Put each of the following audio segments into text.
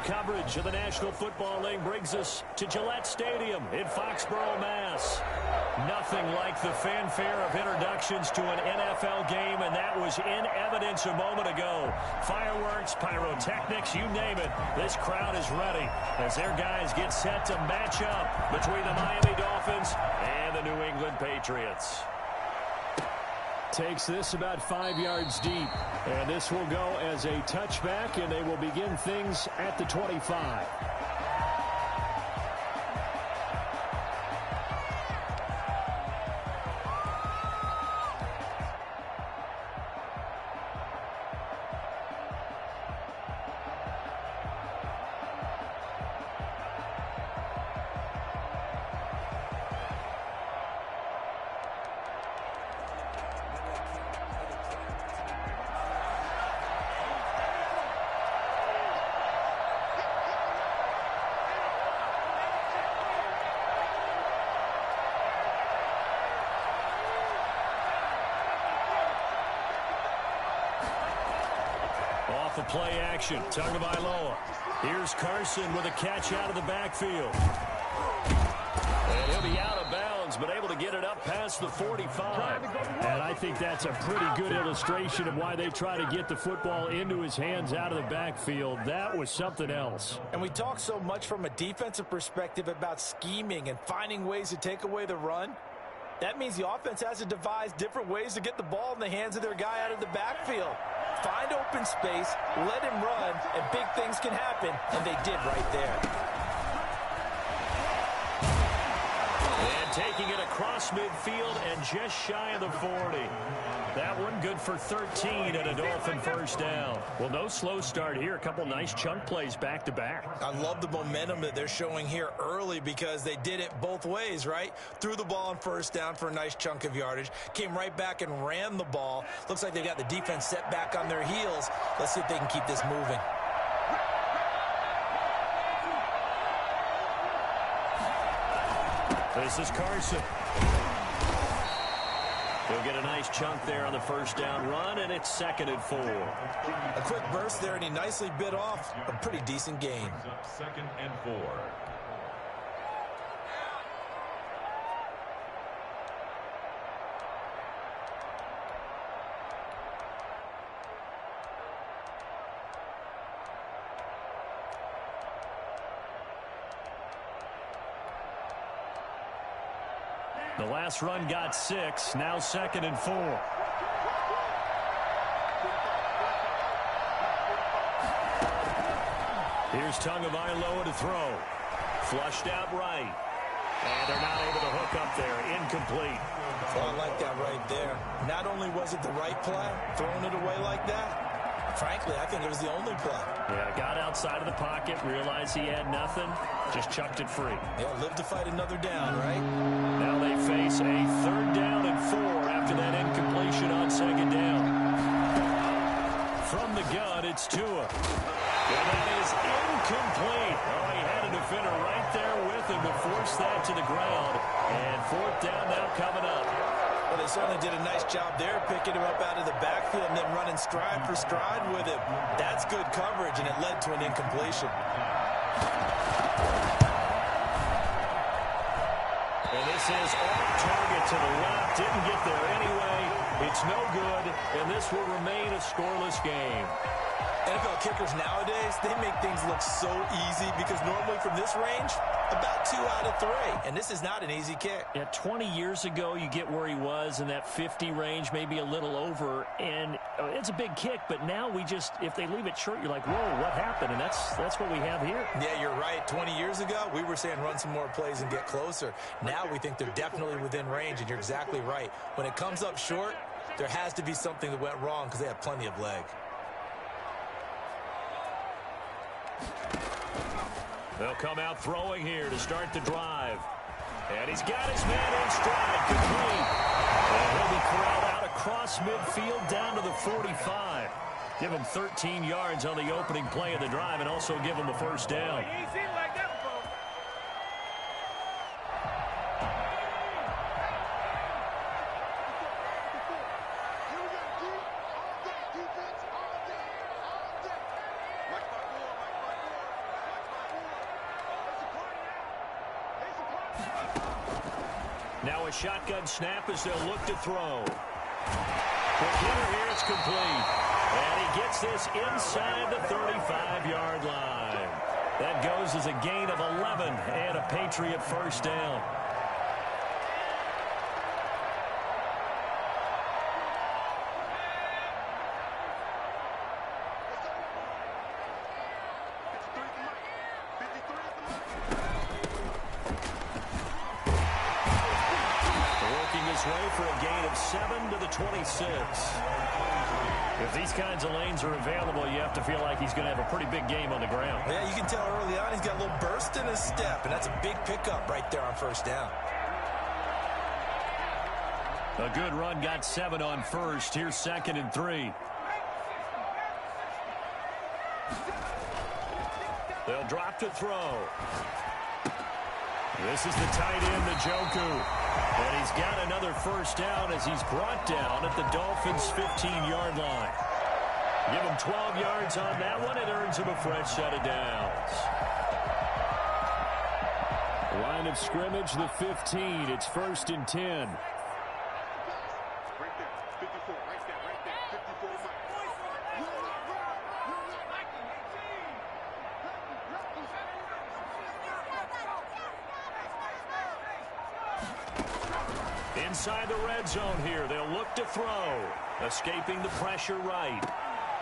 coverage of the National Football League brings us to Gillette Stadium in Foxborough, Mass. Nothing like the fanfare of introductions to an NFL game, and that was in evidence a moment ago. Fireworks, pyrotechnics, you name it. This crowd is ready as their guys get set to match up between the Miami Dolphins and the New England Patriots. Takes this about 5 yards deep, and this will go as a touchback, and they will begin things at the 25. The play action, Tagovailoa. Here's Carson with a catch out of the backfield. And he'll be out of bounds, but able to get it up past the 45. And I think that's a pretty good illustration of why they try to get the football into his hands out of the backfield. That was something else. And we talk so much from a defensive perspective about scheming and finding ways to take away the run. That means the offense has to devise different ways to get the ball in the hands of their guy out of the backfield. Find open space, let him run, and big things can happen, and they did right there. And taking it across midfield and just shy of the 40. That one good for 13 and a Dolphin first down. Well, no slow start here. A couple nice chunk plays back-to-back. I love the momentum that they're showing here early because they did it both ways, right? Threw the ball on first down for a nice chunk of yardage. Came right back and ran the ball. Looks like they got the defense set back on their heels. Let's see if they can keep this moving. This is Carson. He'll get a nice chunk there on the first down run, and it's 2nd and 4. A quick burst there, and he nicely bit off a pretty decent gain. 2nd and 4. The last run got 6, now 2nd and 4. Here's Tagovailoa to throw. Flushed out right. And they're not able to hook up there. Incomplete. Oh, I like that right there. Not only was it the right play, throwing it away like that, frankly, I think it was the only play. Yeah, got outside of the pocket, realized he had nothing, just chucked it free. Yeah, live to fight another down, right? Now they face a 3rd down and 4 after that incompletion on 2nd down. From the gun, it's Tua. And that is incomplete. Oh, he had a defender right there with him to force that to the ground. And 4th down now coming up. Well, they certainly did a nice job there, picking him up out of the backfield and then running stride for stride with him. That's good coverage, and it led to an incompletion. And this is off target to the left. Didn't get there anyway. It's no good, and this will remain a scoreless game. NFL kickers nowadays, they make things look so easy because normally from this range, about 2 out of 3. And this is not an easy kick. Yeah, 20 years ago, you get where he was in that 50 range, maybe a little over. And it's a big kick, but now we just, if they leave it short, you're like, whoa, what happened? And that's what we have here. Yeah, you're right. 20 years ago, we were saying run some more plays and get closer. Now we think they're definitely within range, and you're exactly right. When it comes up short, there has to be something that went wrong because they have plenty of leg. They'll come out throwing here to start the drive. And he's got his man in stride, complete. And he'll be corralled out across midfield down to the 45. Give him 13 yards on the opening play of the drive and also give him a first down. He ain't seen it like that before. Now a shotgun snap as they'll look to throw. Quick hitter here, it's complete. And he gets this inside the 35-yard line. That goes as a gain of 11 and a Patriot first down. For a gain of 7 to the 26. If these kinds of lanes are available, you have to feel like he's going to have a pretty big game on the ground. Yeah, you can tell early on he's got a little burst in his step, and that's a big pickup right there on first down. A good run got 7 on first. Here's 2nd and 3. They'll drop to throw. This is the tight end, Njoku. And he's got another first down as he's brought down at the Dolphins' 15-yard line. Give him 12 yards on that one. It earns him a fresh set of downs. Line of scrimmage, the 15. It's 1st and 10. Inside the red zone here. They'll look to throw. Escaping the pressure right.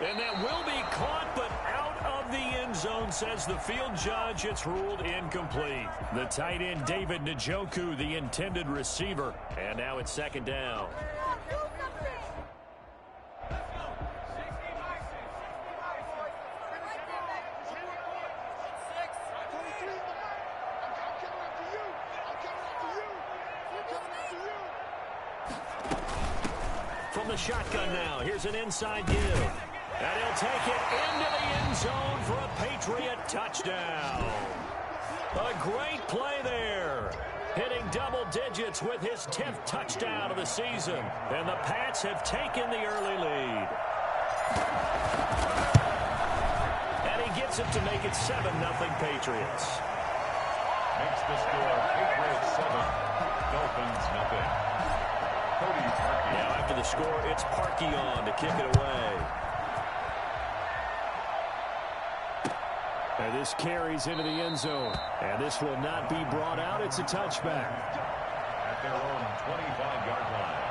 And that will be caught, but out of the end zone, says the field judge. It's ruled incomplete. The tight end, David Njoku, the intended receiver. And now it's 2nd down. From the shotgun now, here's an inside give. And he'll take it into the end zone for a Patriot touchdown. A great play there. Hitting double digits with his 10th touchdown of the season. And the Pats have taken the early lead. And he gets it to make it 7-0 Patriots. Makes the score Patriots 7, Dolphins nothing. Now after the score, it's Parkey on to kick it away. And this carries into the end zone. And this will not be brought out. It's a touchback. At their own 25-yard line.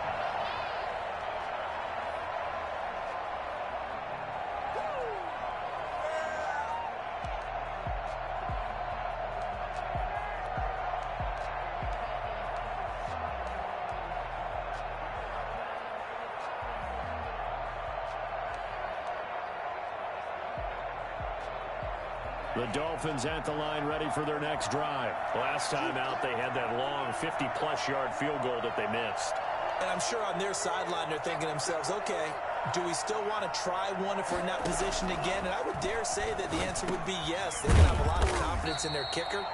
The Dolphins at the line ready for their next drive. Last time out, they had that long 50-plus yard field goal that they missed. And I'm sure on their sideline they're thinking to themselves, okay, do we still want to try one if we're in that position again? And I would dare say that the answer would be yes. They're going to have a lot of confidence in their kicker.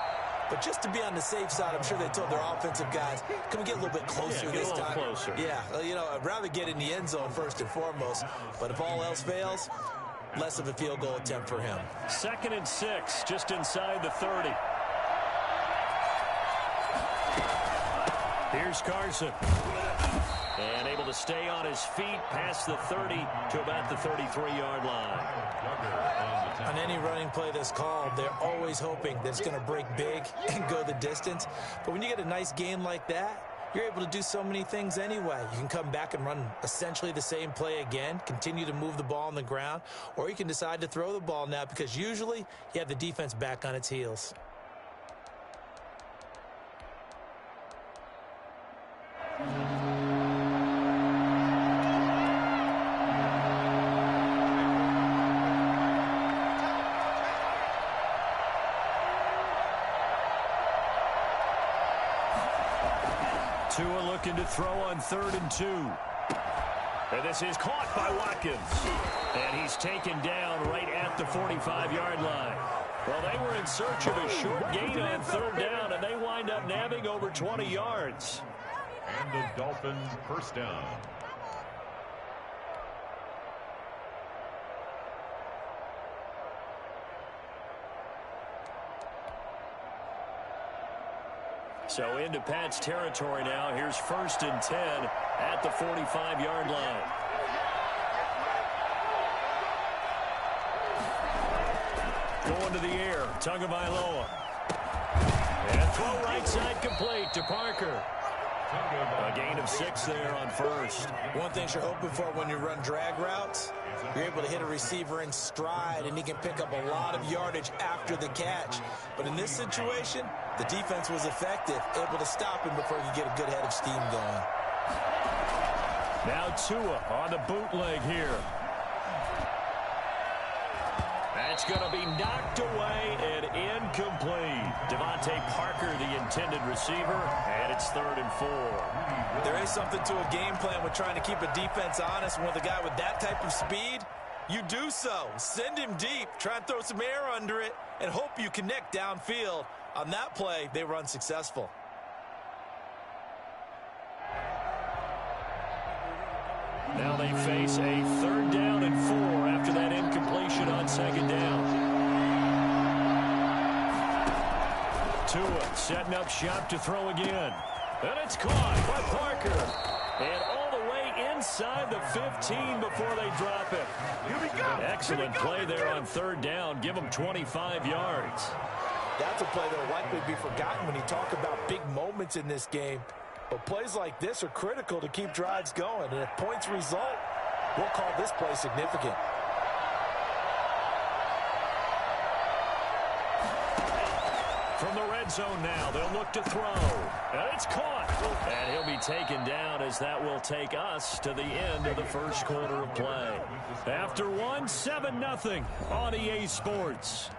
But just to be on the safe side, I'm sure they told their offensive guys, can we get a little bit closer this time? Closer. Yeah, you know, I'd rather get in the end zone first and foremost. But if all else fails, less of a field goal attempt for him. 2nd and 6, just inside the 30. Here's Carson. And able to stay on his feet past the 30 to about the 33-yard line. On any running play that's called, they're always hoping that it's going to break big and go the distance. But when you get a nice game like that, you're able to do so many things anyway. You can come back and run essentially the same play again, continue to move the ball on the ground, or you can decide to throw the ball now because usually you have the defense back on its heels. Tua looking to throw on 3rd and 2. And this is caught by Watkins. And he's taken down right at the 45-yard line. Well, they were in search of a short gain on 3rd down, and they wind up nabbing over 20 yards. And the Dolphins first down. So into Pat's territory now. Here's 1st and 10 at the 45-yard line. Going to the air, Tagovailoa. And throw right side complete to Parker. A gain of 6 there on 1st. One thing you're hoping for when you run drag routes, you're able to hit a receiver in stride, and he can pick up a lot of yardage after the catch. But in this situation, the defense was effective, able to stop him before he could get a good head of steam going. Now Tua on the bootleg here. That's going to be knocked away and incomplete. Devontae Parker, the intended receiver, and it's 3rd and 4. There is something to a game plan with trying to keep a defense honest. With a guy with that type of speed, you do so. Send him deep, try and throw some air under it, and hope you connect downfield. On that play, they were unsuccessful. Now they face a 3rd down and 4 after that incompletion on 2nd down. Tua setting up shop to throw again. And it's caught by Parker. And all the way inside the 15 before they drop it. Excellent play there on 3rd down. Give them 25 yards. That's a play that will likely be forgotten when you talk about big moments in this game. But plays like this are critical to keep drives going. And if points result, we'll call this play significant. From the red zone now, they'll look to throw. And it's caught. And he'll be taken down as that will take us to the end of the 1st quarter of play. After 1, 7-0 on EA Sports.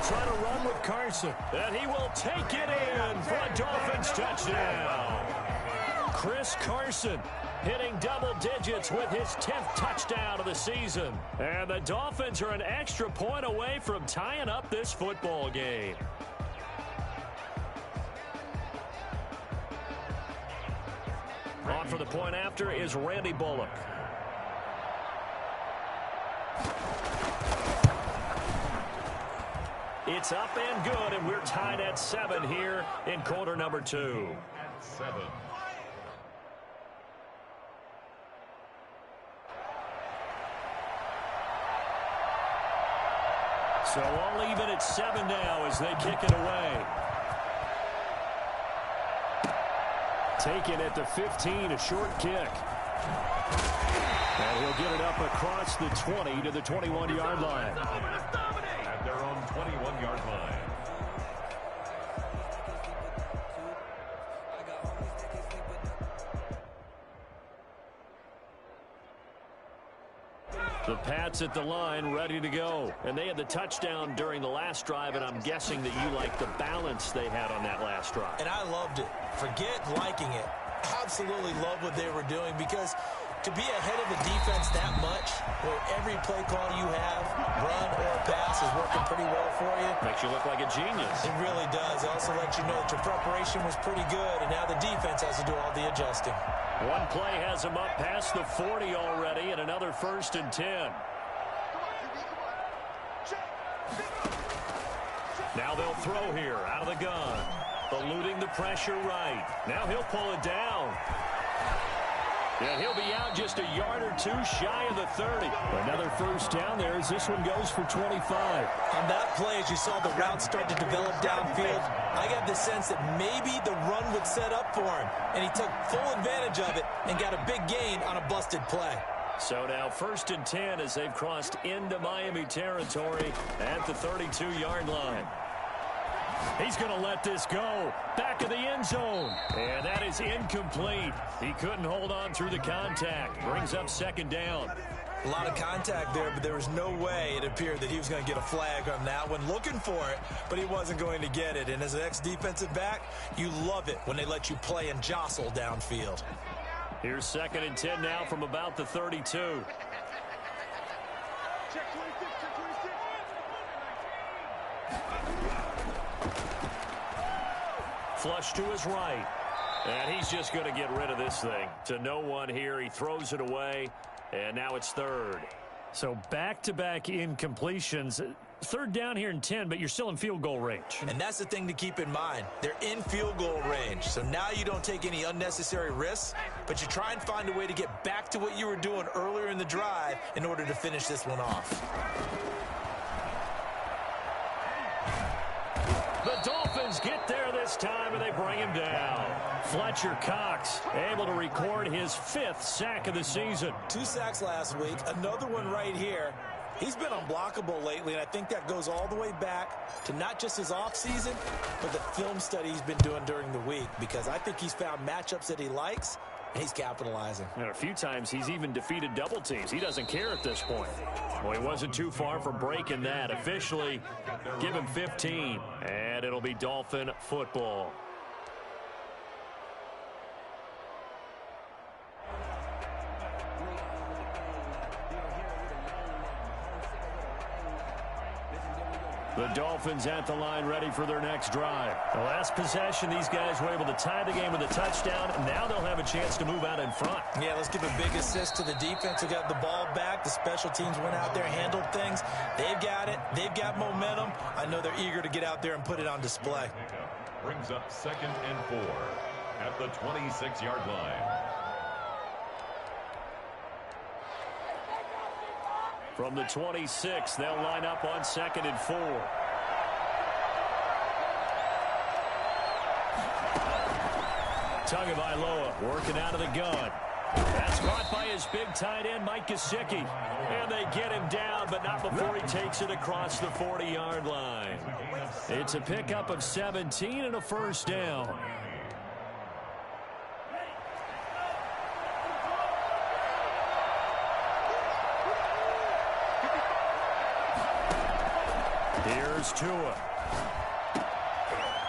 Try to run with Carson, and he will take it in for a Dolphins touchdown. Chris Carson hitting double digits with his 10th touchdown of the season. And the Dolphins are an extra point away from tying up this football game. On for the point after is Randy Bullock. It's up and good, and we're tied at 7 here in quarter number 2. 7. So all even at 7 now as they kick it away. Taken at the 15, a short kick. And he'll get it up across the 20 to the 21-yard line. At their own 21-yard line. The Pats at the line, ready to go. And they had the touchdown during the last drive, and I'm guessing that you like the balance they had on that last drive. And I loved it. Forget liking it. Absolutely love what they were doing, because to be ahead of the defense that much, where every play call you have, run or pass, is working pretty well for you. Makes you look like a genius. It really does. It also lets you know that your preparation was pretty good, and now the defense has to do all the adjusting. One play has them up past the 40 already, and another 1st and 10. Now they'll throw here out of the gun. Eluding the pressure right. Now he'll pull it down. And he'll be out just a yard or two shy of the 30. Another 1st down there as this one goes for 25. On that play, as you saw the route start to develop downfield, I got the sense that maybe the run would set up for him. And he took full advantage of it and got a big gain on a busted play. So now 1st and 10 as they've crossed into Miami territory at the 32-yard line. He's going to let this go. Back of the end zone. And that is incomplete. He couldn't hold on through the contact. Brings up 2nd down. A lot of contact there, but there was no way it appeared that he was going to get a flag on that one. Looking for it, but he wasn't going to get it. And as an ex-defensive back, you love it when they let you play and jostle downfield. Here's 2nd and 10 now from about the 32. flush to his right. And he's just going to get rid of this thing. To no one here. He throws it away. And now it's third. So back-to-back incompletions. Third down here in 10, but you're still in field goal range. And that's the thing to keep in mind. They're in field goal range. So now you don't take any unnecessary risks, but you try and find a way to get back to what you were doing earlier in the drive in order to finish this one off. The Dolphins get there this time, and they bring him down. Fletcher Cox able to record his 5th sack of the season. 2 sacks last week, another one right here. He's been unblockable lately, and I think that goes all the way back to not just his offseason, but the film study he's been doing during the week, because I think he's found matchups that he likes, and he's capitalizing. And a few times he's even defeated double teams. He doesn't care at this point. Well, he wasn't too far from breaking that. Officially, give him 15, and it'll be Dolphin football. The Dolphins at the line ready for their next drive. The last possession, these guys were able to tie the game with a touchdown, and now they'll have a chance to move out in front. Yeah, let's give a big assist to the defense who got the ball back. The special teams went out there, handled things. They've got it. They've got momentum. I know they're eager to get out there and put it on display. Brings up 2nd and 4 at the 26-yard line. From the 26, they'll line up on 2nd and 4. Tagovailoa working out of the gun. That's caught by his big tight end, Mike Gesicki. And they get him down, but not before he takes it across the 40-yard line. It's a pickup of 17 and a first down. Here's Tua.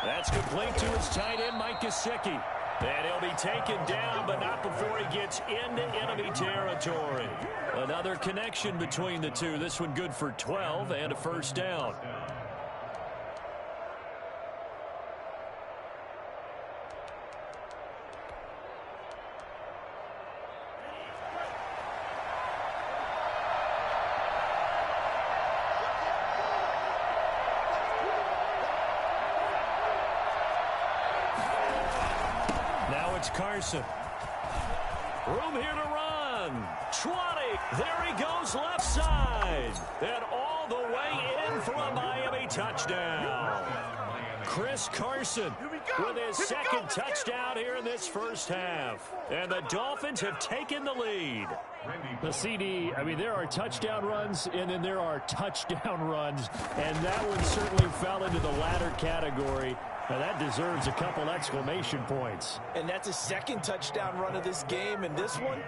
That's complete to his tight end, Mike Gesicki. And he'll be taken down, but not before he gets into enemy territory. Another connection between the two. This one good for 12 and a first down. Carson. Room here to run. 20. There he goes left side. And all the way in for a Miami touchdown. Chris Carson with his second touchdown here in this first half. And the Dolphins have taken the lead. The CD, I mean, there are touchdown runs, and then there are touchdown runs. And that one certainly fell into the latter category. Now, that deserves a couple exclamation points. And that's his second touchdown run of this game. And this one,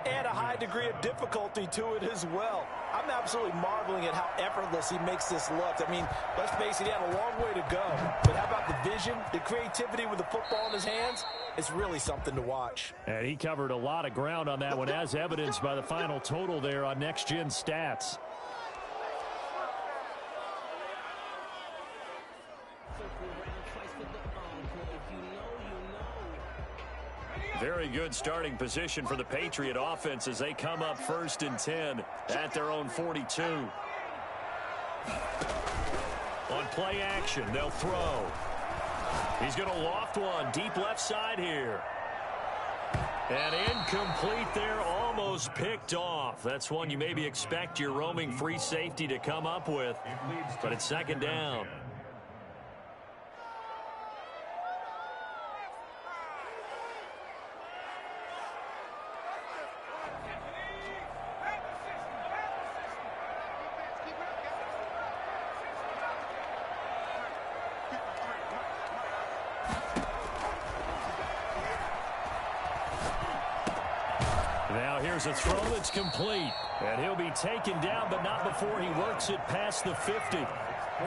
add a high degree of difficulty to it as well. I'm absolutely marveling at how effortless he makes this look. I mean, let's face it, he had a long way to go. But how about the vision, the creativity with the football in his hands? It's really something to watch. And he covered a lot of ground on that one, as evidenced by the final total there on Next Gen Stats. Very good starting position for the Patriot offense as they come up 1st and 10 at their own 42. On play action, they'll throw. He's going to loft one deep left side here. And incomplete there, almost picked off. That's one you maybe expect your roaming free safety to come up with, but it's 2nd down. Now here's a throw that's complete. And he'll be taken down, but not before he works it past the 50.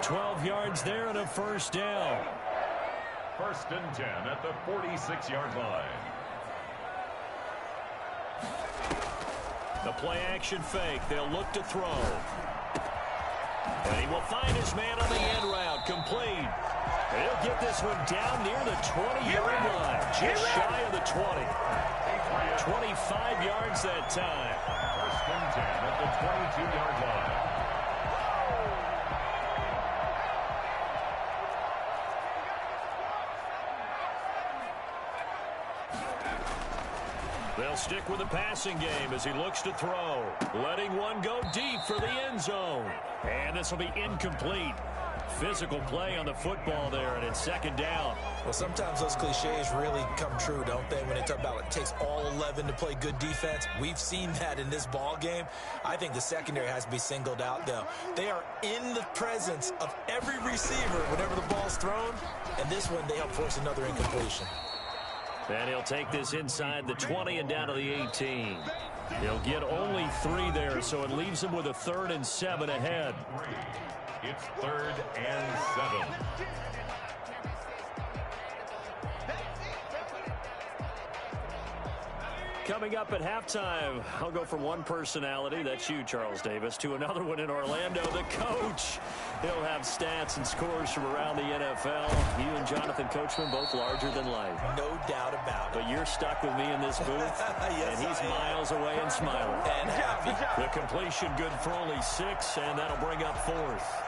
12 yards there and a first down. 1st and 10 at the 46-yard line. The play action fake. They'll look to throw. And he will find his man on the end route. Complete. He'll get this one down near the 20-yard line, just shy of the 20. 25 yards that time. First and 10 at the 22-yard line. They'll stick with the passing game as he looks to throw. Letting one go deep for the end zone. And this will be incomplete. Physical play on the football there, and it's second down. Well, sometimes those cliches really come true, don't they, when they talk about it takes all 11 to play good defense. We've seen that in this ball game. I think the secondary has to be singled out, though. They are in the presence of every receiver whenever the ball's thrown, and this one they help force another incompletion. And he'll take this inside the 20 and down to the 18. He'll get only 3 there, so it leaves him with a 3rd and 7 ahead. It's 3rd and 7. Coming up at halftime, I'll go from one personality, that's you, Charles Davis, to another one in Orlando, the coach. He'll have stats and scores from around the NFL. You and Jonathan Coachman, both larger than life. No doubt about it. But you're stuck with me in this booth, yes, and he's miles away and smiling. And happy. The completion good for only 6, and that'll bring up 4th.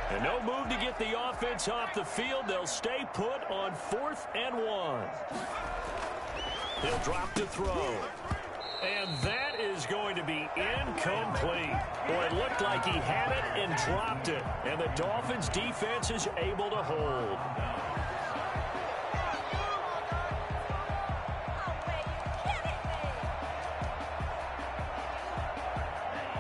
And no move to get the offense off the field. They'll stay put on 4th and 1. He'll drop to throw. And that is going to be incomplete. Boy, it looked like he had it and dropped it. And the Dolphins' defense is able to hold.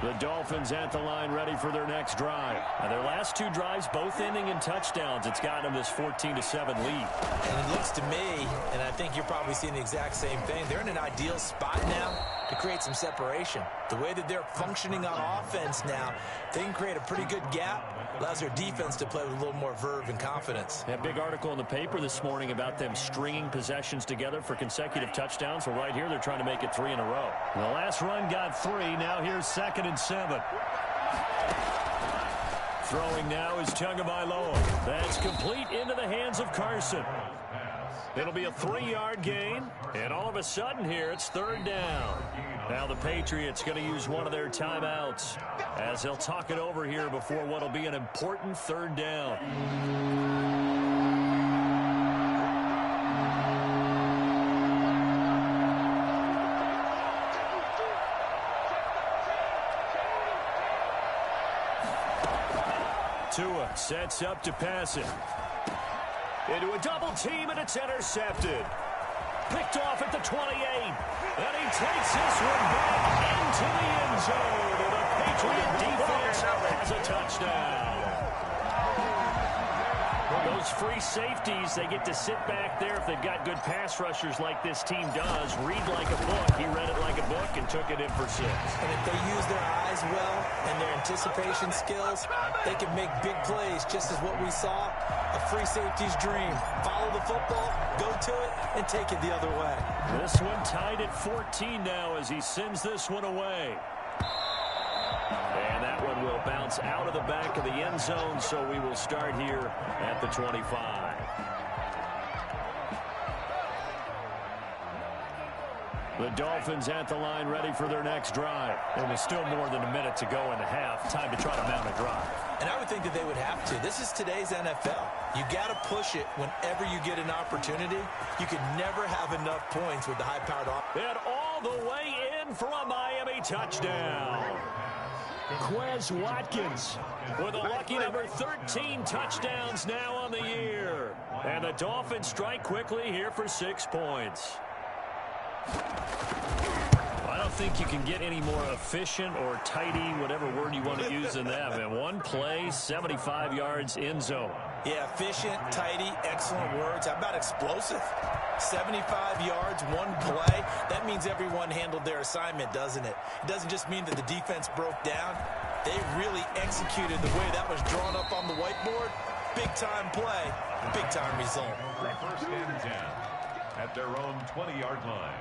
The Dolphins at the line ready for their next drive. Now, their last 2 drives, both ending in touchdowns. It's got them this 14-7 lead. And it looks to me, and I think you're probably seeing the exact same thing, they're in an ideal spot now to create some separation. The way that they're functioning on offense now, they can create a pretty good gap. Allows their defense to play with a little more verve and confidence. A big article in the paper this morning about them stringing possessions together for consecutive touchdowns. Well, right here, they're trying to make it 3 in a row. The last run got 3. Now here's 2nd and 7. Throwing now is Tagovailoa. That's complete into the hands of Carson. It'll be a 3-yard gain, and all of a sudden here, it's 3rd down. Now the Patriots going to use one of their timeouts as they'll talk it over here before what will be an important 3rd down. Tua sets up to pass it. Into a double team, and it's intercepted. Picked off at the 28. And he takes this one back into the end zone. And the Patriot defense has a touchdown. Those free safeties, they get to sit back there if they've got good pass rushers like this team does. Read like a book. He read it like a book and took it in for 6. And if they use their eyes well and their anticipation skills, they can make big plays, just as what we saw. A free safety's dream. Follow the football, go to it, and take it the other way. This one tied at 14 now as he sends this one away. And that one will bounce out of the back of the end zone, so we will start here at the 25. The Dolphins at the line ready for their next drive. And with still more than a minute to go in the half, time to try to mount a drive. And I would think that they would have to. This is today's NFL. You got to push it whenever you get an opportunity. You can never have enough points with the high-powered offense. And all the way in for a Miami touchdown. Quez Watkins with a lucky number 13 touchdowns now on the year. And the Dolphins strike quickly here for 6 points. I don't think you can get any more efficient or tidy, whatever word you want to use than that. And 1 play, 75 yards in zone. Yeah, efficient, tidy, excellent words. How about explosive? 75 yards, 1 play. That means everyone handled their assignment, doesn't it? It doesn't just mean that the defense broke down. They really executed the way that was drawn up on the whiteboard. Big-time play, big-time result. First and 10 at their own 20-yard line.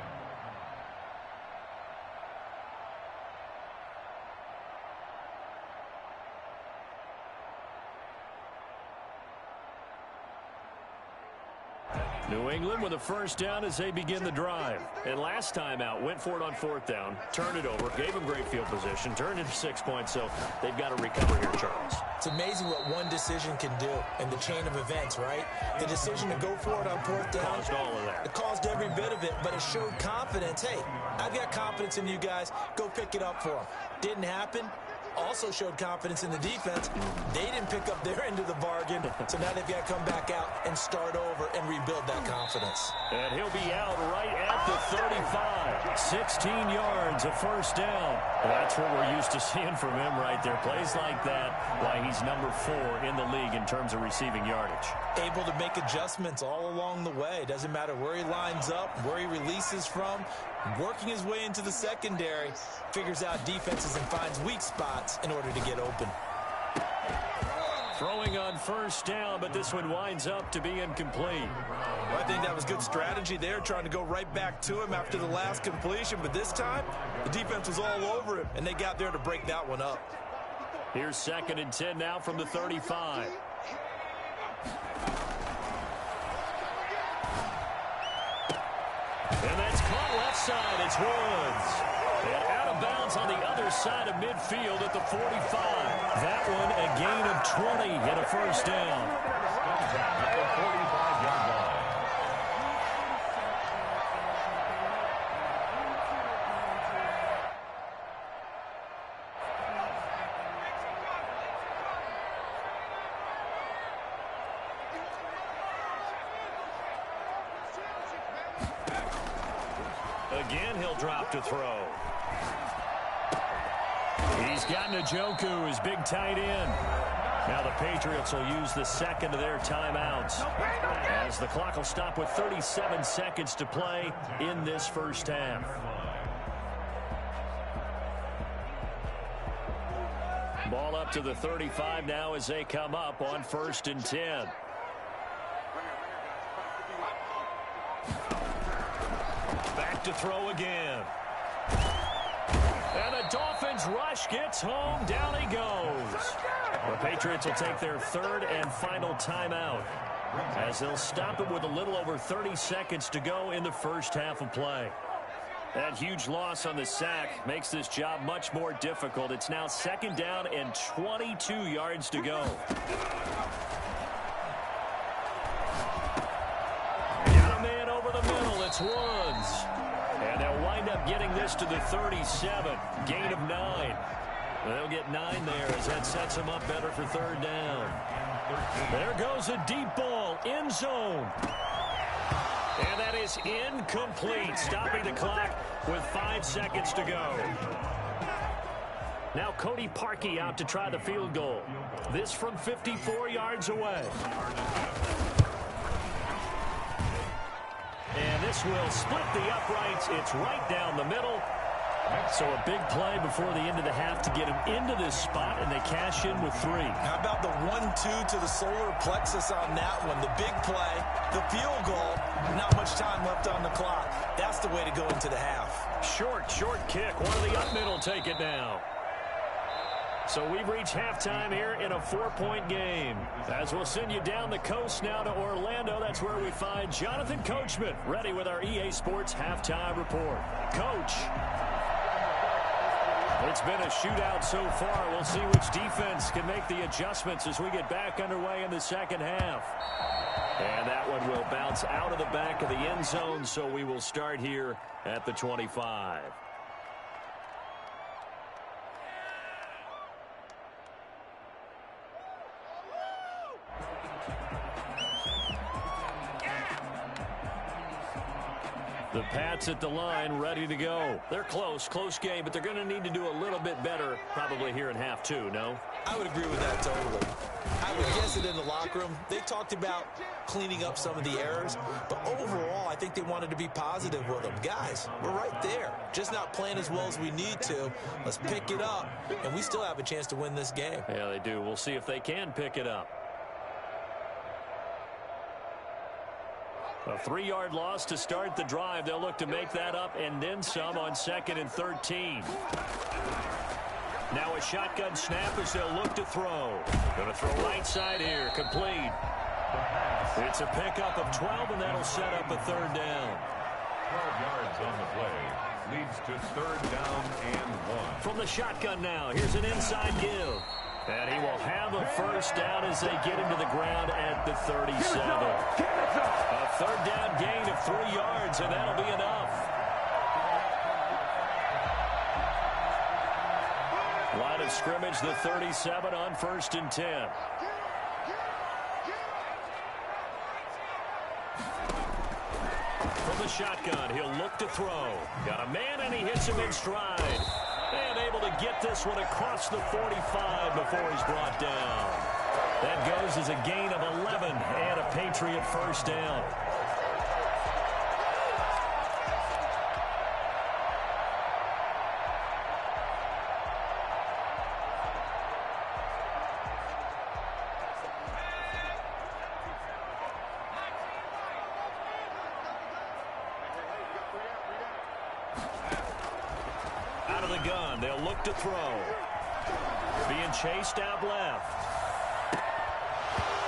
New England with a first down as they begin the drive. And last time out, went for it on fourth down, turned it over, gave them great field position, turned it 6 points, so they've got to recover here, Charles. It's amazing what one decision can do in the chain of events, right? The decision to go for it on fourth down. Caused all of that. It caused every bit of it, but it showed confidence. Hey, I've got confidence in you guys. Go pick it up for them. Didn't happen. Also showed confidence in the defense. They didn't pick up their end of the bargain, so now they've got to come back out and start over and rebuild that confidence. And he'll be out right at the 35. 16 yards, a first down. That's what we're used to seeing from him right there. Plays like that, why he's number 4 in the league in terms of receiving yardage. Able to make adjustments all along the way. Doesn't matter where he lines up, where he releases from. Working his way into the secondary, figures out defenses and finds weak spots in order to get open. Throwing on first down, but this one winds up to be incomplete. Well, I think that was good strategy there, trying to go right back to him after the last completion. But this time, the defense was all over him, and they got there to break that one up. Here's 2nd and 10 now from the 35. And that's caught left side. It's Woods. And out of bounds on the other side of midfield at the 45. That one a gain of 20 and a first down. At the 45-yard line. Again, he'll drop to throw. He's got Njoku, his big tight end. Now the Patriots will use the second of their timeouts as the clock will stop with 37 seconds to play in this first half. Ball up to the 35 now as they come up on 1st and 10. Back to throw again. And the Dolphins rush gets home. Down he goes. The Patriots will take their 3rd and final timeout as they'll stop it with a little over 30 seconds to go in the first half of play. That huge loss on the sack makes this job much more difficult. It's now 2nd down and 22 yards to go. Got a man over the middle. It's Woods. And they'll wind up getting this to the 37. Gain of 9. They'll get 9 there as that sets them up better for 3rd down. There goes a deep ball. End zone. And that is incomplete. Stopping the clock with 5 seconds to go. Now Cody Parkey out to try the field goal. This from 54 yards away. And this will split the uprights. It's right down the middle. So a big play before the end of the half to get him into this spot, and they cash in with 3. How about the 1-2 to the solar plexus on that one? The big play, the field goal, not much time left on the clock. That's the way to go into the half. Short kick. One of the up middle take it now. So we've reached halftime here in a 4-point game. As we'll send you down the coast now to Orlando, that's where we find Jonathan Coachman, ready with our EA Sports Halftime Report. Coach. It's been a shootout so far. We'll see which defense can make the adjustments as we get back underway in the second half. And that one will bounce out of the back of the end zone, so we will start here at the 25. The Pats at the line, ready to go. They're close game, but they're going to need to do a little bit better probably here in half 2, no? I would agree with that totally. I would guess it in the locker room. They talked about cleaning up some of the errors, but overall, I think they wanted to be positive with them. Guys, we're right there. Just not playing as well as we need to. Let's pick it up, and we still have a chance to win this game. Yeah, they do. We'll see if they can pick it up. A 3-yard loss to start the drive. They'll look to make that up and then some on 2nd and 13. Now a shotgun snap as they'll look to throw. Going to throw right side here. Complete. The pass. It's a pickup of 12, and that'll set up a third down. 12 yards on the play. Leads to third down and 1. From the shotgun now, here's an inside give. And he will have a first down as they get him to the ground at the 37. A third down gain of 3 yards, and that'll be enough. Line of scrimmage, the 37 on 1st and 10. From the shotgun, he'll look to throw. Got a man, and he hits him in stride. And able to get this one across the 45 before he's brought down. That goes as a gain of 11 and a Patriot first down. Out of the gun, they'll look to throw. Being chased out left.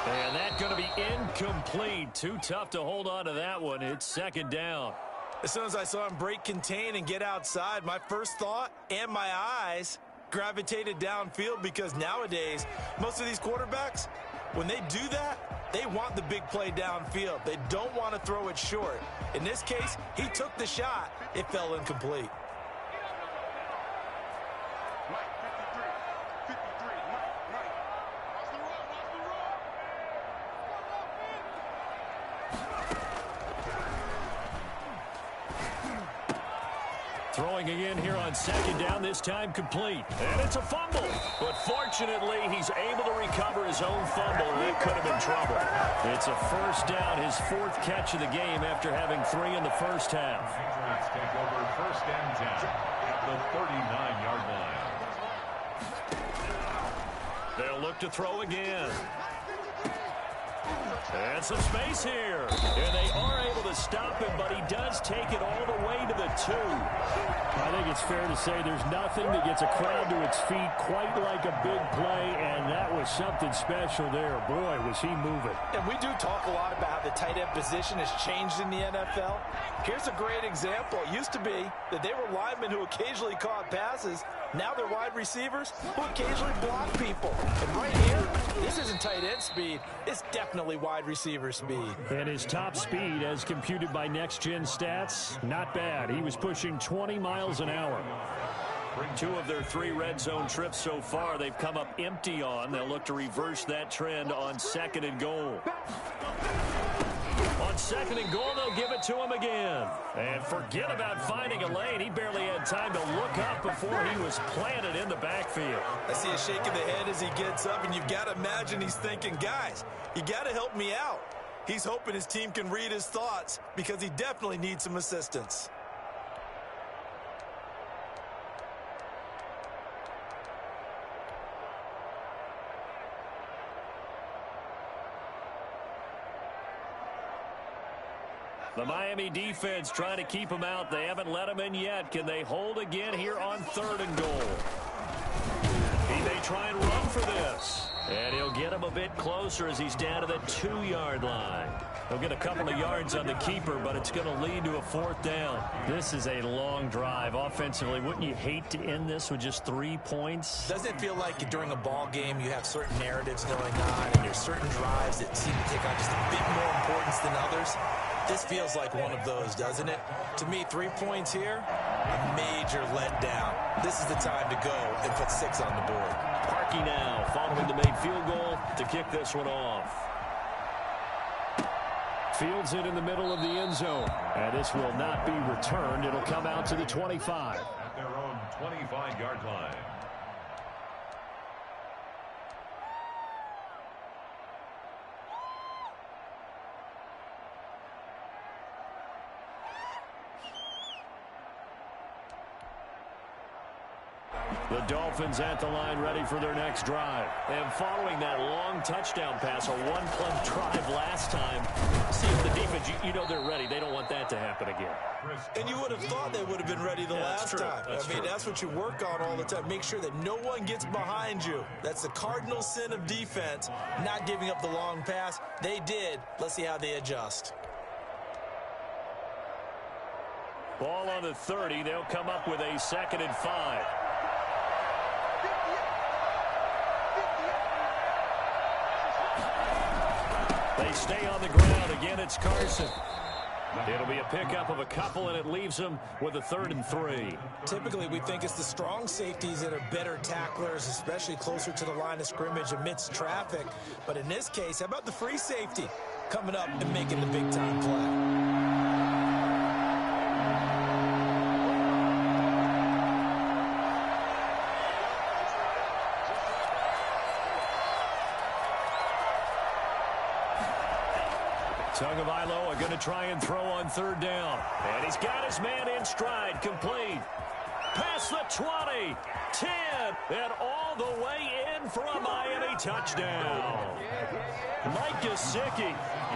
And that's going to be incomplete. Too tough to hold on to that one. It's second down. As soon as I saw him break contain and get outside, my first thought and my eyes gravitated downfield, because nowadays, most of these quarterbacks, when they do that, they want the big play downfield. They don't want to throw it short. In this case, he took the shot. It fell incomplete. Throwing again here on second down, this time complete. And it's a fumble. But fortunately, he's able to recover his own fumble, and it could have been trouble. It's a first down, his 4th catch of the game after having 3 in the first half. Patriots take over 1st and 10 at the 39-yard line. They'll look to throw again. And some space here. And they are able to stop him, but he does take it all the way to the 2. I think it's fair to say there's nothing that gets a crowd to its feet quite like a big play, and that was something special there. Boy, was he moving. And we do talk a lot about how the tight end position has changed in the NFL. Here's a great example. It used to be that they were linemen who occasionally caught passes. Now they're wide receivers who occasionally block people. And right here, this isn't tight end speed. It's definitely wide receiver speed. And his top speed, as computed by Next Gen Stats, not bad. He was pushing 20 miles an hour. 2 of their 3 red zone trips so far, they've come up empty on. They'll look to reverse that trend on 2nd and goal. On 2nd and goal, they'll give it to him again. And forget about finding a lane. He barely had time to look up before he was planted in the backfield. I see a shake of the head as he gets up, and you've got to imagine he's thinking, guys, you got to help me out. He's hoping his team can read his thoughts, because he definitely needs some assistance. The Miami defense trying to keep him out. They haven't let him in yet. Can they hold again here on 3rd and goal? He may try and run for this. And he'll get him a bit closer as he's down to the 2-yard line. He'll get a couple of yards on the keeper, but it's going to lead to a 4th down. This is a long drive offensively. Wouldn't you hate to end this with just 3 points? Doesn't it feel like during a ball game you have certain narratives going on, and there's certain drives that seem to take on just a bit more importance than others? This feels like one of those, doesn't it? To me, 3 points here, a major letdown. This is the time to go and put 6 on the board. Parkey now following the made field goal to kick this one off. Fields it in the middle of the end zone. And this will not be returned. It'll come out to the 25. At their own 25-yard line. The Dolphins at the line ready for their next drive. And following that long touchdown pass, a one-play drive last time, see if the defense, you know they're ready. They don't want that to happen again. And you would have thought they would have been ready the last time. That's what you work on all the time. Make sure that no one gets behind you. That's the cardinal sin of defense, not giving up the long pass. They did. Let's see how they adjust. Ball on the 30. They'll come up with a 2nd and 5. They stay on the ground. Again, it's Carson. It'll be a pickup of a couple, and it leaves them with a 3rd and 3. Typically, we think it's the strong safeties that are better tacklers, especially closer to the line of scrimmage amidst traffic. But in this case, how about the free safety coming up and making the big-time play? Tagovailoa are going to try and throw on 3rd down. And he's got his man in stride, complete. Past the 20, 10, and all the way in for a Miami touchdown. Mike Gesicki,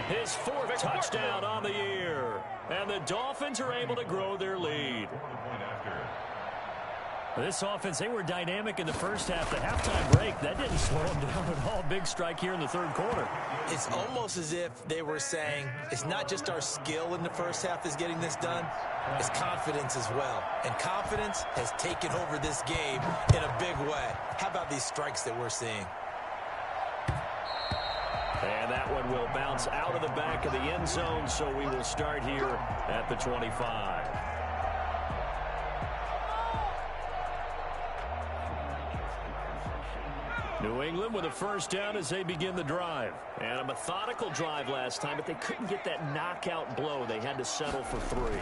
his 4th touchdown on the year. And the Dolphins are able to grow their lead. This offense, they were dynamic in the first half. The halftime break, that didn't slow them down at all. Big strike here in the 3rd quarter. It's almost as if they were saying, it's not just our skill in the first half that's getting this done, it's confidence as well. And confidence has taken over this game in a big way. How about these strikes that we're seeing? And that one will bounce out of the back of the end zone, so we will start here at the 25. New England with a 1st down as they begin the drive. And a methodical drive last time, but they couldn't get that knockout blow. They had to settle for 3.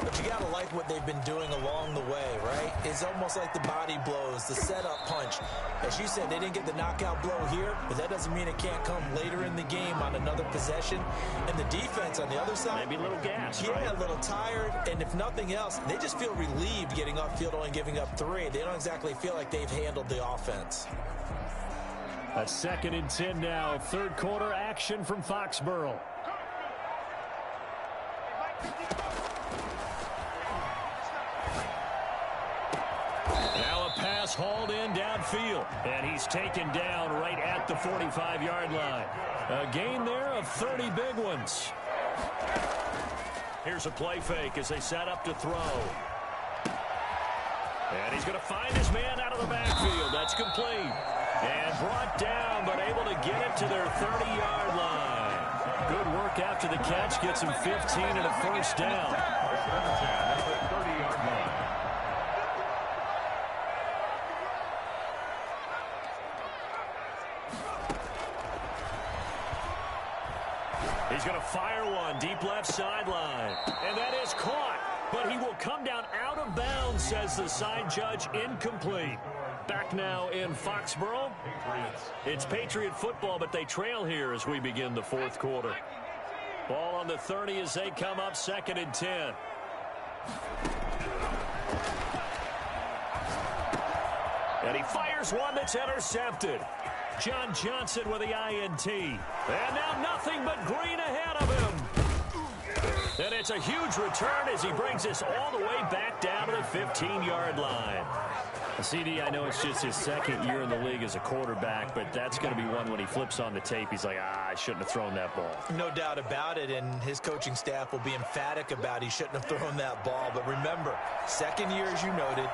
But you got to like what they've been doing along the way, right? It's almost like the body blows, the setup punch. As you said, they didn't get the knockout blow here, but that doesn't mean it can't come later in the game on another possession. And the defense on the other side, maybe a little gas, right? A little tired. And if nothing else, they just feel relieved getting upfield only giving up 3. They don't exactly feel like they've handled the offense. A 2nd and 10 now. 3rd quarter action from Foxborough. Now a pass hauled in downfield. And he's taken down right at the 45-yard line. A gain there of 30 big ones. Here's a play fake as they set up to throw. And he's going to find his man out of the backfield. That's complete. And brought down, but able to get it to their 30-yard line. Good work after the catch. Gets him 15 and a 1st down. He's going to fire one deep left sideline. And that is caught. But he will come down out of bounds, says the side judge. Incomplete. Back now in Foxborough. It's Patriot football, but they trail here as we begin the 4th quarter. Ball on the 30 as they come up 2nd and 10. And he fires one that's intercepted. John Johnson with the INT. And now nothing but green ahead of him. And it's a huge return as he brings this all the way back down to the 15-yard line. CD, I know it's just his 2nd year in the league as a quarterback, but that's going to be one when he flips on the tape. He's like, I shouldn't have thrown that ball. No doubt about it, and his coaching staff will be emphatic about he shouldn't have thrown that ball. But remember, 2nd year, as you noted,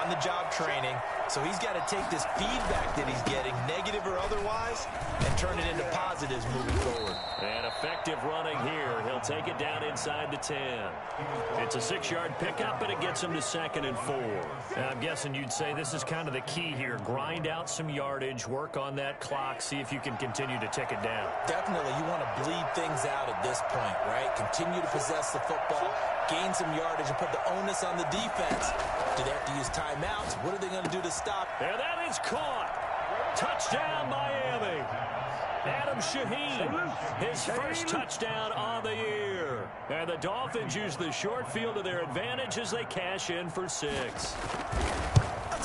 on-the-job training. So he's got to take this feedback that he's getting, negative or otherwise, and turn it into positives moving forward. And effective running here. He'll take it down inside the 10. It's a 6-yard pickup, but it gets him to 2nd and 4. And I'm guessing you'd say this is kind of the key here. Grind out some yardage, work on that clock, see if you can continue to tick it down. Definitely. You want to bleed things out at this point, right? Continue to possess the football, gain some yardage, and put the onus on the defense. Do they have to use timeouts? What are they going to do to stop? And that is caught. Touchdown, Miami. Adam Shaheen, his first touchdown on the year. And the Dolphins use the short field to their advantage as they cash in for 6.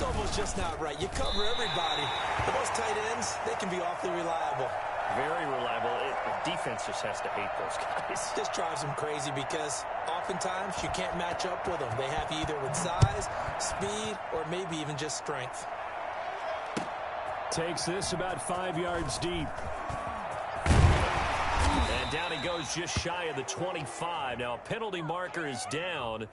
It's almost just not right. You cover everybody, but those tight ends, they can be awfully reliable. Very reliable. Defense just has to hate those guys. Just drives them crazy because oftentimes you can't match up with them. They have you either with size, speed, or maybe even just strength. Takes this about 5 yards deep. And down he goes just shy of the 25. Now a penalty marker is down.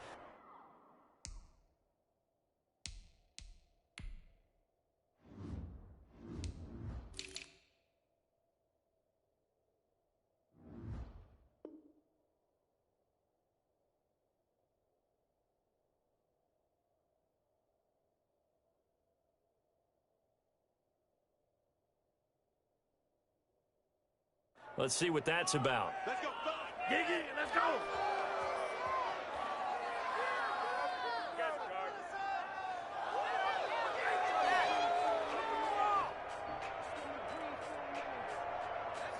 Let's see what that's about. Let's go. Gigi, let's go.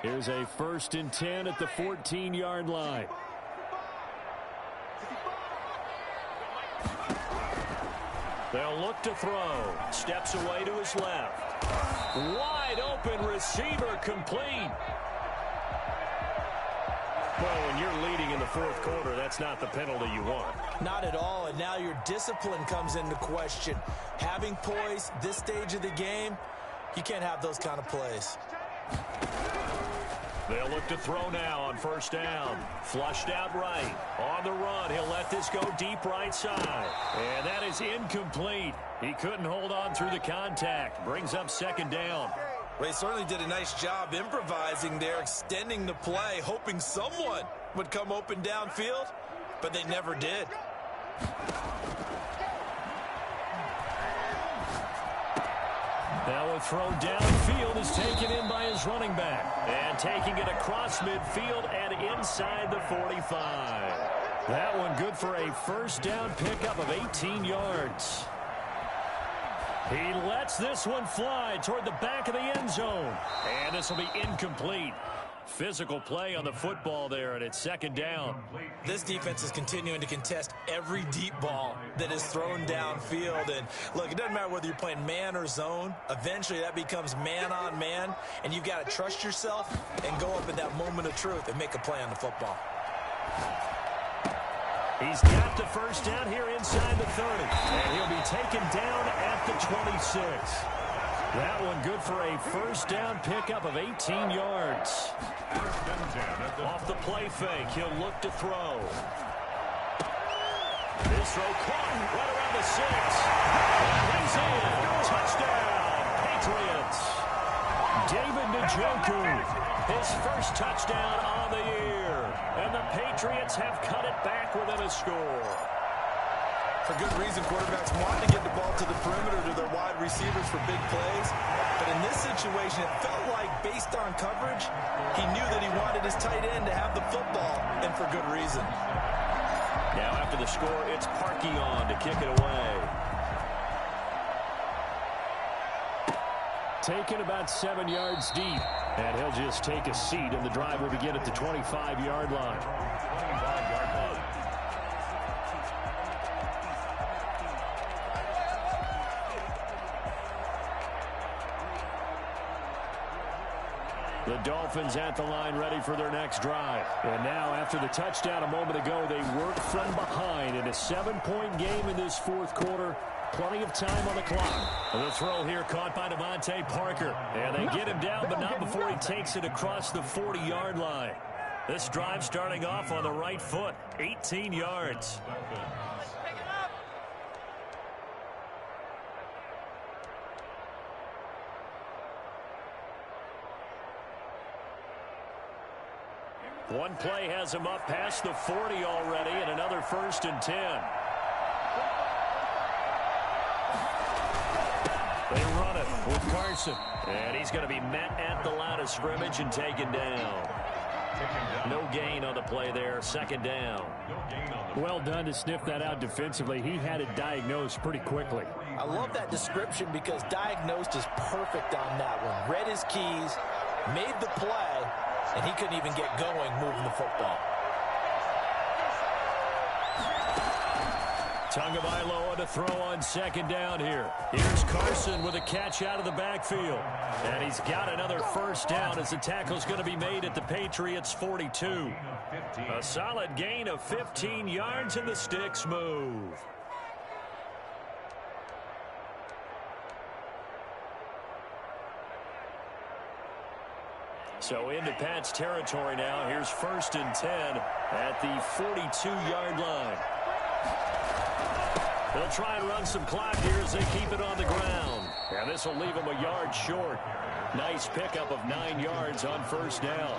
Here's a 1st and 10 at the 14-yard line. They'll look to throw. Steps away to his left. Wide open receiver, complete. Well, when you're leading in the 4th quarter, that's not the penalty you want. Not at all, and now your discipline comes into question. Having poise this stage of the game, you can't have those kind of plays. They'll look to throw now on 1st down. Flushed out right. On the run, he'll let this go deep right side. And that is incomplete. He couldn't hold on through the contact. Brings up 2nd down. Well, he certainly did a nice job improvising there, extending the play, hoping someone would come open downfield, but they never did. Now a throw downfield is taken in by his running back. And taking it across midfield and inside the 45. That one good for a 1st down pickup of 18 yards. He lets this one fly toward the back of the end zone. And this will be incomplete. Physical play on the football there, and it's 2nd down. This defense is continuing to contest every deep ball that is thrown downfield. And look, it doesn't matter whether you're playing man or zone. Eventually that becomes man on man, and you've got to trust yourself and go up at that moment of truth and make a play on the football. He's got the 1st down here inside the 30. And he'll be taken down at the 26. That one good for a 1st down pickup of 18 yards. Off the play fake, he'll look to throw. This throw caught right around the 6. And he's in. Touchdown, Patriots. David Njoku, his 1st touchdown on the year. And the Patriots have cut it back within a score. For good reason, quarterbacks want to get the ball to the perimeter to their wide receivers for big plays. But in this situation, it felt like based on coverage, he knew that he wanted his tight end to have the football, and for good reason. Now after the score, it's Parkey on to kick it away. Taken about 7 yards deep. And he'll just take a seat, and the drive will begin at the 25-yard line. The Dolphins at the line ready for their next drive. And now after the touchdown a moment ago, they work from behind in a 7-point game in this 4th quarter. Plenty of time on the clock. The throw here caught by Devontae Parker. And they get him down, but not before he takes it across the 40-yard line. This drive starting off on the right foot. 18 yards. One play has him up past the 40 already, and another 1st and 10. They run it with Carson. And he's going to be met at the line of scrimmage and taken down. No gain on the play there. 2nd down. Well done to sniff that out defensively. He had it diagnosed pretty quickly. I love that description because diagnosed is perfect on that one. Read his keys, made the play, and he couldn't even get going moving the football. Tagovailoa to throw on second down here. Here's Carson with a catch out of the backfield. And he's got another first down as the tackle's going to be made at the Patriots' 42. A solid gain of 15 yards and the sticks move. So into Pat's territory now. Here's 1st and 10 at the 42-yard line. They'll try and run some clock here as they keep it on the ground. And this will leave them a yard short. Nice pickup of 9 yards on first down.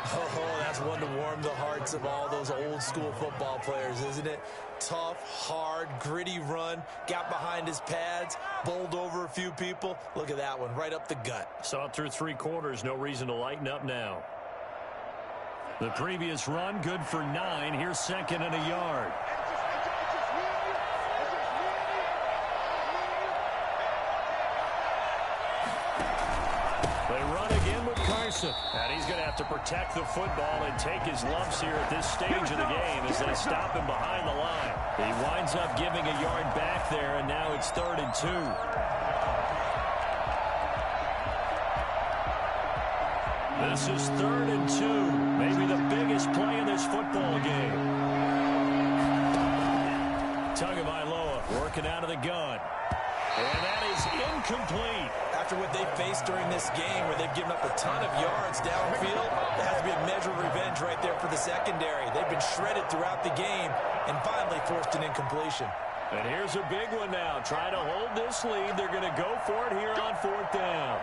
Oh, that's one to warm the hearts of all those old-school football players, isn't it? Tough, hard, gritty run. Got behind his pads, bowled over a few people. Look at that one, right up the gut. Saw it through 3 quarters. No reason to lighten up now. The previous run, good for 9. Here's 2nd and a yard. They run again with Carson. And he's going to have to protect the football and take his lumps here at this stage of the game as they stop him behind the line. He winds up giving a yard back there, and now it's 3rd and 2. This is 3rd and 2. Maybe the biggest play in this football game. Tagovailoa working out of the gun. And that is incomplete. After what they faced during this game where they've given up a ton of yards downfield, there has to be a measure of revenge right there for the secondary. They've been shredded throughout the game and finally forced an incompletion. And here's a big one now. Trying to hold this lead. They're going to go for it here on 4th down.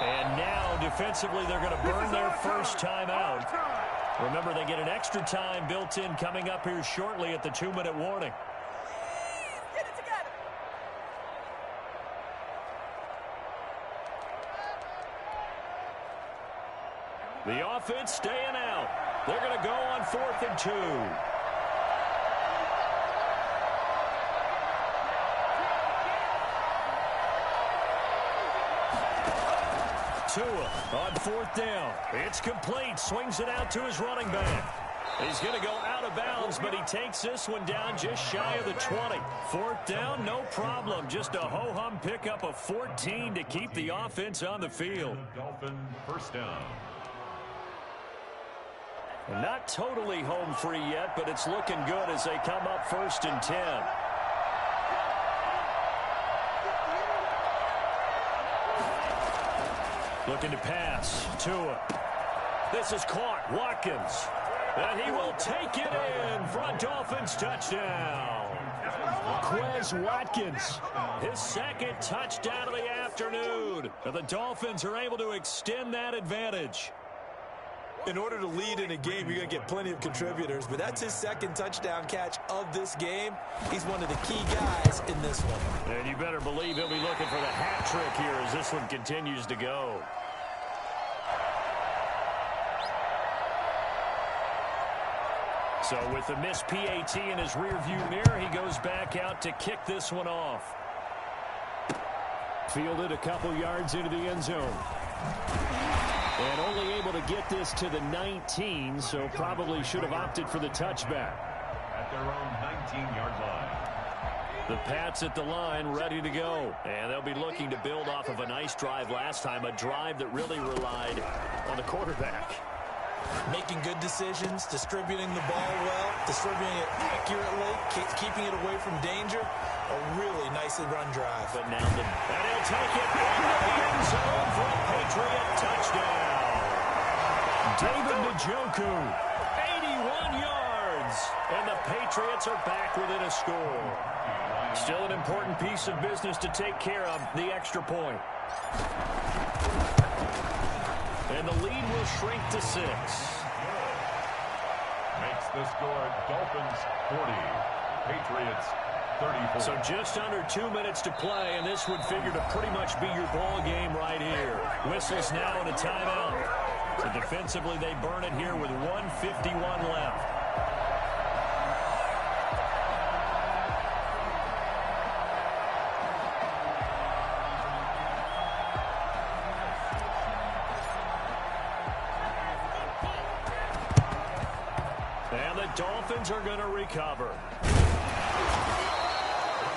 And now, defensively, they're going to burn their first time out. Remember, they get an extra time built in coming up here shortly at the 2-minute warning. Get it together. The offense staying out. They're going to go on 4th and 2. Tua on 4th down. It's complete. Swings it out to his running back. He's going to go out of bounds, but he takes this one down just shy of the 20. 4th down, no problem. Just a ho-hum pickup of 14 to keep the offense on the field. Dolphin first down. Not totally home free yet, but it's looking good as they come up 1st and 10. Looking to pass. Tua. This is caught. Watkins. And he will take it in for a Dolphins touchdown. Quez Watkins. His 2nd touchdown of the afternoon. And the Dolphins are able to extend that advantage. In order to lead in a game, you're going to get plenty of contributors, but that's his 2nd touchdown catch of this game. He's one of the key guys in this one. And you better believe he'll be looking for the hat trick here as this one continues to go. So with the missed PAT in his rearview mirror, he goes back out to kick this one off. Fielded a couple yards into the end zone. And only able to get this to the 19, so probably should have opted for the touchback. At their own 19-yard line. The Pats at the line ready to go. And they'll be looking to build off of a nice drive last time, a drive that really relied on the quarterback. Making good decisions, distributing the ball well, distributing it accurately, keeping it away from danger. A really nicely run drive. But now and he'll take it into the end zone for a Patriot touchdown. David Njoku, 81 yards. And the Patriots are back within a score. Still an important piece of business to take care of, the extra point. And the lead will shrink to 6. Makes the score Dolphins 40, Patriots 34. So just under 2 minutes to play, and this would figure to pretty much be your ball game right here. Whistles now and a timeout. So defensively, they burn it here with 1:51 left. Dolphins are going to recover.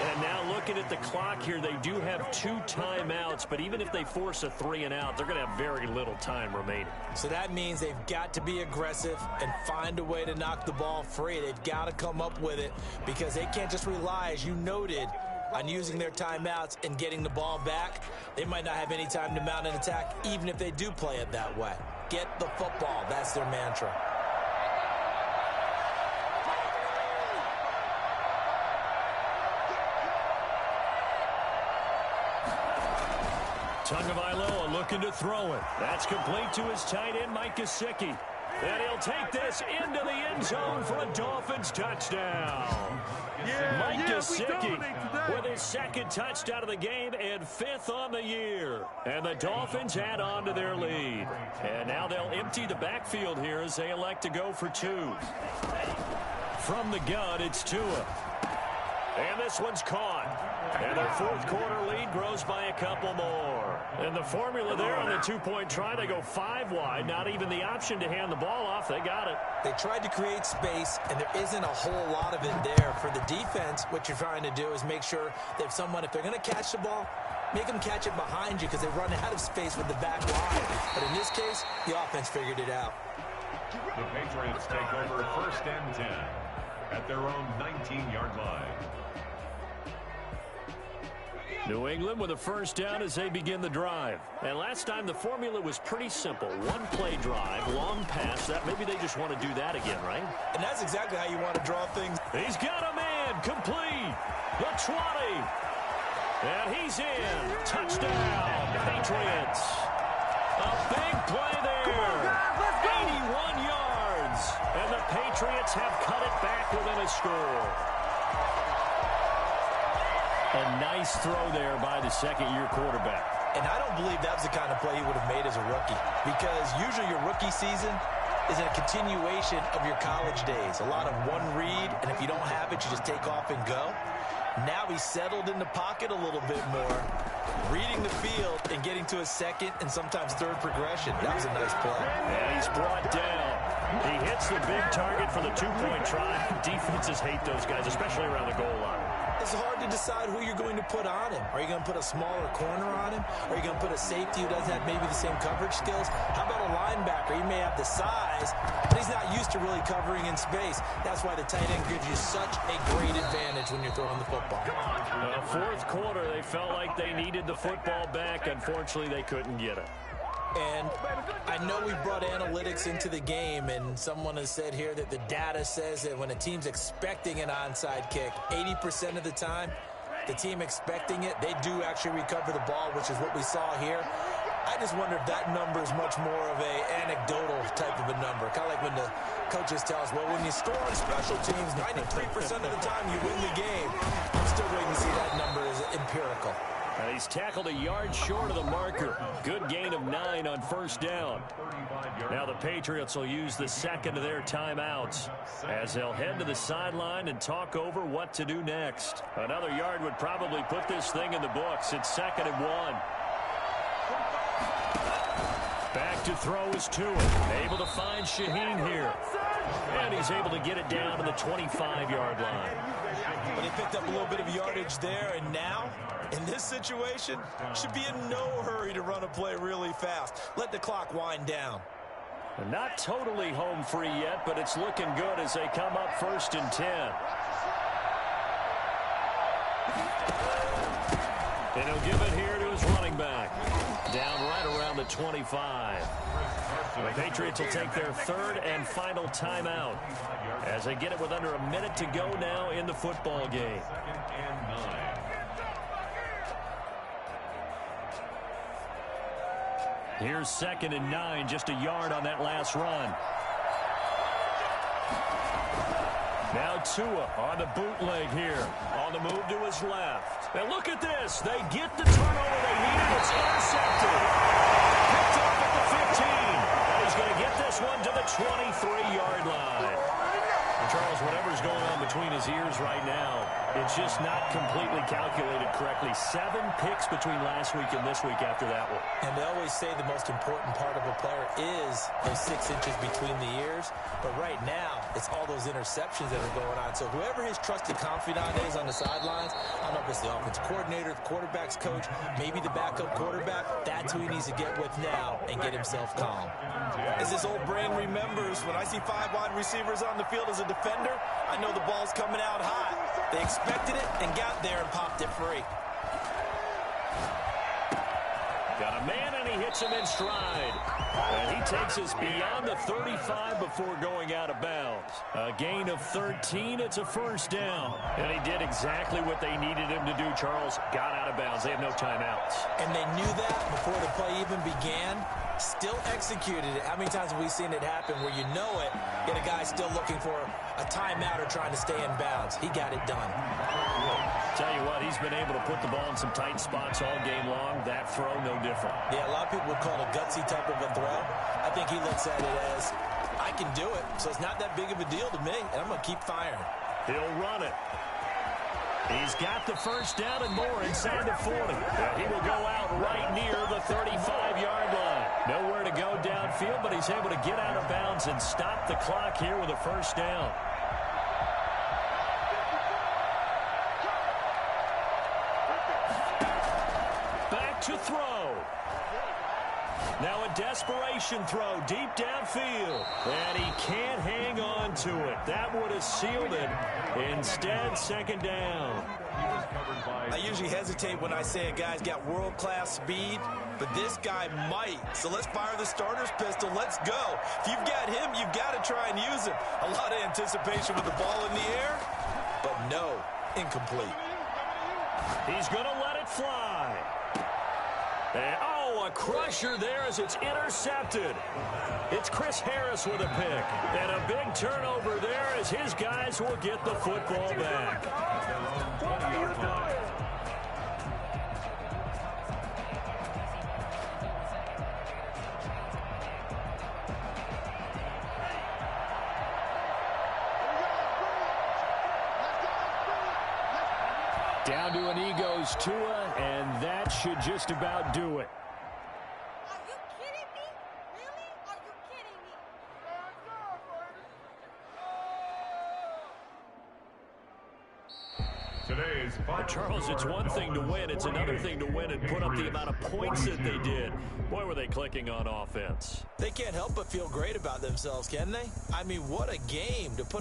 And now looking at the clock here, they do have 2 timeouts, but even if they force a 3-and-out, they're going to have very little time remaining. So that means they've got to be aggressive and find a way to knock the ball free. They've got to come up with it because they can't just rely, as you noted, on using their timeouts and getting the ball back. They might not have any time to mount an attack, even if they do play it that way. Get the football. That's their mantra. Tagovailoa looking to throw it. That's complete to his tight end, Mike Gesicki. And he'll take this into the end zone for a Dolphins touchdown. Mike Gesicki with his 2nd touchdown of the game and 5th on the year. And the Dolphins add on to their lead. And now they'll empty the backfield here as they elect to go for 2. From the gun, it's Tua. And this one's caught. And their 4th quarter lead grows by a couple more. And the formula there on the 2-point try, they go 5 wide. Not even the option to hand the ball off. They got it. They tried to create space, and there isn't a whole lot of it there. For the defense, what you're trying to do is make sure that if they're going to catch the ball, make them catch it behind you because they run out of space with the back line. But in this case, the offense figured it out. The Patriots take over 1st and 10 at their own 19-yard line. New England with a 1st down as they begin the drive. And last time the formula was pretty simple. 1-play drive, long pass. That maybe they just want to do that again, right? And that's exactly how you want to draw things. He's got a man complete. The 20. And he's in. Touchdown, Patriots. A big play there. 81 yards. And the Patriots have cut it back within a score. A nice throw there by the 2nd-year quarterback. And I don't believe that was the kind of play he would have made as a rookie. Because usually your rookie season is a continuation of your college days. A lot of one read, and if you don't have it, you just take off and go. Now he's settled in the pocket a little bit more, reading the field and getting to a 2nd and sometimes 3rd progression. That was a nice play. And he's brought down. He hits the big target for the 2-point try. Defenses hate those guys, especially around the goal line. It's hard to decide who you're going to put on him. Are you going to put a smaller corner on him? Are you going to put a safety who doesn't have maybe the same coverage skills? How about a linebacker? He may have the size, but he's not used to really covering in space. That's why the tight end gives you such a great advantage when you're throwing the football. 4th quarter, they felt like they needed the football back. Unfortunately, they couldn't get it. And I know we brought analytics into the game, and someone has said here that the data says that when a team's expecting an onside kick, 80% of the time, the team expecting it, they do actually recover the ball, which is what we saw here. I just wonder if that number is much more of a anecdotal type of a number. Kind of like when the coaches tell us, well, when you score on special teams, 93% of the time you win the game. I'm still waiting to see that number as empirical. He's tackled a yard short of the marker. Good gain of 9 on 1st down. Now the Patriots will use the 2nd of their timeouts as they'll head to the sideline and talk over what to do next. Another yard would probably put this thing in the books. It's 2nd and 1. Back to throw is Tua. Able to find Shaheen here. And he's able to get it down to the 25-yard line. But he picked up a little bit of yardage there, and now, in this situation, should be in no hurry to run a play really fast. Let the clock wind down. Not totally home free yet, but it's looking good as they come up 1st and 10. And he'll give it here to his running back. Down right around the 25. The Patriots will take their 3rd and final timeout as they get it with under a minute to go now in the football game. Here's 2nd and 9, just a yard on that last run. Now Tua on the bootleg here. On the move to his left. And look at this. They get the turnover they needed. It's intercepted. Picked up at the 15. And he's going to get this one to the 23-yard line. And Charles, whatever's going on between his ears right now, It's just not completely calculated correctly. 7 picks between last week and this week after that one. And they always say the most important part of a player is those 6 inches between the ears. But right now, it's all those interceptions that are going on. So whoever his trusted confidant is on the sidelines, I don't know if it's the offensive coordinator, the quarterback's coach, maybe the backup quarterback, that's who he needs to get with now and get himself calm. As his old brain remembers, when I see 5 wide receivers on the field as a defender, I know the ball's coming out hot. They expected it and got there and popped it free. Got a man, and he hits him in stride. And he takes us beyond the 35 before going out of bounds. A gain of 13. It's a first down. And he did exactly what they needed him to do, Charles. Got out of bounds. They have no timeouts. And they knew that before the play even began. Still executed it. How many times have we seen it happen where you know it, yet a guy's still looking for a timeout or trying to stay in bounds? He got it done. Tell you what, he's been able to put the ball in some tight spots all game long. That throw, no different. Yeah, a lot of people would call it a gutsy type of a throw. I think he looks at it as, I can do it, so it's not that big of a deal to me, and I'm going to keep firing. He'll run it. He's got the first down and more inside the 40. He will go out right near the 35-yard line. Nowhere to go downfield, but he's able to get out of bounds and stop the clock here with a first down. Back to throw. Now a desperation throw deep downfield. And he can't hang on to it. That would have sealed it. Instead, second down. I usually hesitate when I say a guy's got world-class speed, but this guy might. So let's fire the starter's pistol. Let's go. If you've got him, you've got to try and use him. A lot of anticipation with the ball in the air, but no, incomplete. He's going to let it fly. And, a crusher there as it's intercepted. It's Chris Harris with a pick. And a big turnover there as his guys will get the football back. Down to a knee goes Tua, and that should just about do it. Are you kidding me? Really? Are you kidding me? Today's final Charles, it's score, one thing to win. It's another thing to win and put up the amount of points that they did. Boy, were they clicking on offense. They can't help but feel great about themselves, can they? I mean, what a game to put up